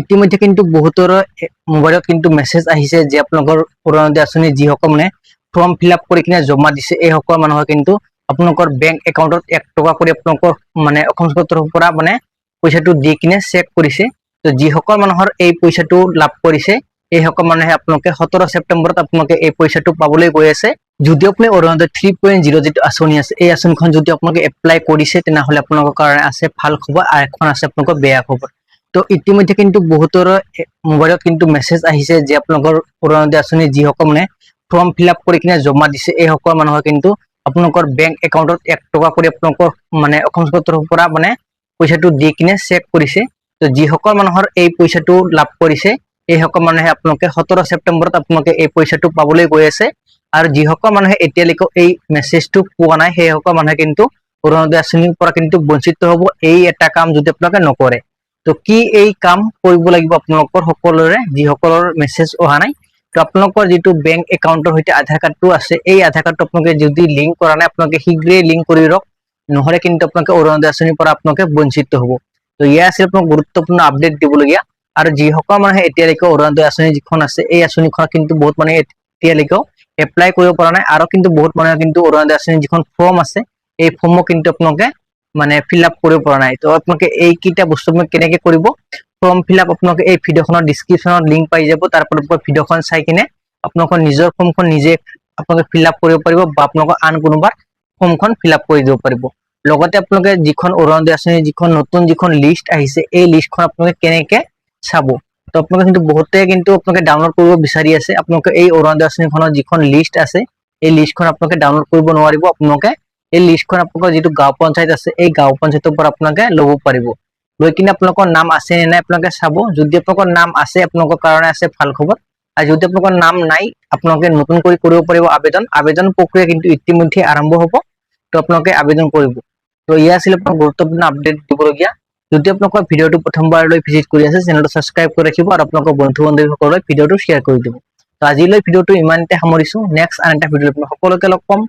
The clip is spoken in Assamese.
ইতিমধ্যে কিন্তু বহুতৰ মোবাইলত কিন্তু মেছেজ আহিছে যে আপোনালোকৰ অৰুণোদয় আঁচনি যিসকল মানে ফৰ্ম ফিল আপ কৰি কিনে জমা দিছে এই সকল মানুহৰ কিন্তু আপোনালোকৰ বেংক একাউণ্টত 1 টকা কৰি আপোনালোকৰ মানে অসম চৰকাৰৰ তৰফৰ পৰা মানে পইচাটো দি কিনে চেক কৰিছে। তো যিসকল মানুহৰ এই পইচাটো লাভ কৰিছে এই সকল মানুহে আপোনালোকে 17 ছেপ্টেম্বৰত আপোনালোকে এই পইচাটো পাবলৈ গৈ আছে। যদি আপুনি অৰুণোদয় 3.0 যিটো আঁচনি আছে এই আঁচনিখন যদি আপোনালোকে এপ্লাই কৰিছে তেনেহলে আপোনালোকৰ কাৰণে আছে ভাল খবৰ আৰু এখন আছে আপোনালোকৰ বেয়া খবৰ। তো ইতিমধ্যে কিন্তু বহুতৰ মোবাইলত কিন্তু মেছেজ আহিছে যে আপোনালোকৰ অৰুণোদয় আঁচনি যিসকল মানে ফৰ্ম ফিল আপ কৰি কিনে জমা দিছে এই সকল মানুহৰ কিন্তু আপোনালোকৰ বেংক একাউণ্টত 1 টকা কৰি আপোনালোকৰ মানে অসম চৰকাৰৰ তৰফৰ পৰা মানে পইচাটো দি কিনে চেক কৰিছে। তো যিসকল মানুহৰ এই পইচাটো লাভ কৰিছে এই সকল মানুহে আপোনালোকে 17 ছেপ্টেম্বৰত আপোনালোকে এই পইচাটো পাবলৈ গৈ আছে। আৰু যিসকল মানুহে এতিয়ালৈকে এই মেছেজটো পোৱা নাই সেই সকল মানুহে কিন্তু অৰুণোদয় আঁচনিৰ পৰা কিন্তু বঞ্চিত হ'ব এই এটা কাম যদি আপোনালোকে নকৰে। তো কি এই কাম কৰিব লাগিব আপোনালোকৰ সকলোৰে যিসকলৰ মেছেজ অহা নাই। তো আপোনালোকৰ যিটো বেংক একাউণ্টৰ সৈতে আধাৰ কাৰ্ডটো আছে এই আধাৰ কাৰ্ডটো আপোনালোকে যদি লিংক কৰা নাই আপোনালোকে শীঘ্ৰেই লিংক কৰি ৰখ, নহলে কিন্তু আপোনালোকে অৰুণোদয় আঁচনিৰ পৰা আপোনালোকে বঞ্চিত হ'ব। তো ইয়া আছিল আপোনাক গুৰুত্বপূৰ্ণ আপডেট দিবলগীয়া। আৰু যিসকল মানুহে এতিয়ালৈকে অৰুণোদয় আঁচনি যিখন আছে এই আঁচনিখন কিন্তু বহুত মানুহে এতিয়ালৈকে এপ্লাই কৰিব পৰা নাই আৰু কিন্তু বহুত মানুহে কিন্তু অৰুণোদয় আঁচনি যিখন ফৰ্ম আছে এই ফৰ্মও কিন্তু আপোনালোকে মানে ফিল আপ কৰিব পৰা নাই। তো আপোনালোকে এইকেইটা বস্তু কেনেকে কৰিব, ফৰ্ম ফিল আপ আপোনালোকে এই ভিডিঅ'খনৰ ডেসক্ৰিপচনত লিংক পাই যাব, তাৰ পৰা ভিডিঅ'খন চাই কিনে আপোনালোকৰ নিজৰ ফৰ্মখন নিজে আপোনালোকে ফিল আপ কৰিব পাৰিব বা আপোনালোকৰ আন কোনোবাৰ ফৰ্মখন ফিল আপ কৰি দিব পাৰিব। লগতে আপোনালোকে যিখন অৰুণোদয় আঁচনি যিখন নতুন যিখন লিষ্ট আহিছে এই লিষ্টখন আপোনালোকে কেনেকে চাব। তো আপোনালোকে কিন্তু বহুতে কিন্তু আপোনালোকে ডাউনলোড কৰিব বিচাৰি আছে, আপোনালোকে এই অৰুণোদয় আঁচনিখনৰ যিখন লিষ্ট আছে এই লিষ্টখন আপোনালোকে ডাউনলোড কৰিব নোৱাৰিব। আপোনালোকে এই লিষ্টখন আপোনালোকৰ যিটো গাঁও পঞ্চায়ত আছে এই গাঁও পঞ্চায়তৰ পৰা আপোনালোকে ল'ব পাৰিব। লৈ কিনে আপোনালোকৰ নাম আছে নে নাই আপোনালোকে চাব। যদি আপোনালোকৰ নাম আছে আপোনালোকৰ কাৰণে আছে ভাল খবৰ, আৰু যদি আপোনালোকৰ নাম নাই আপোনালোকে নতুন কৰি কৰিব পাৰিব আবেদন। আবেদন প্ৰক্ৰিয়া কিন্তু ইতিমধ্যে আৰম্ভ হ'ব, তো আপোনালোকে আবেদন কৰিব। তো ইয়া আছিল আপোনাৰ গুৰুত্বপূৰ্ণ আপডেট দিবলগীয়া। যদি আপোনালোকৰ ভিডিঅ'টো প্ৰথমবাৰলৈ ভিজিট কৰি আছে চেনেলটো সাবস্ক্ৰাইব কৰি ৰাখিব আৰু আপোনালোকৰ বন্ধু বান্ধৱীসকললৈ ভিডিঅ'টো শ্বেয়াৰ কৰি দিব। তো আজিলৈ ভিডিঅ'টো ইমানতে সামৰিছো। নেক্সট আন এটা ভিডিঅ'ত সকলোকে লগ পাম।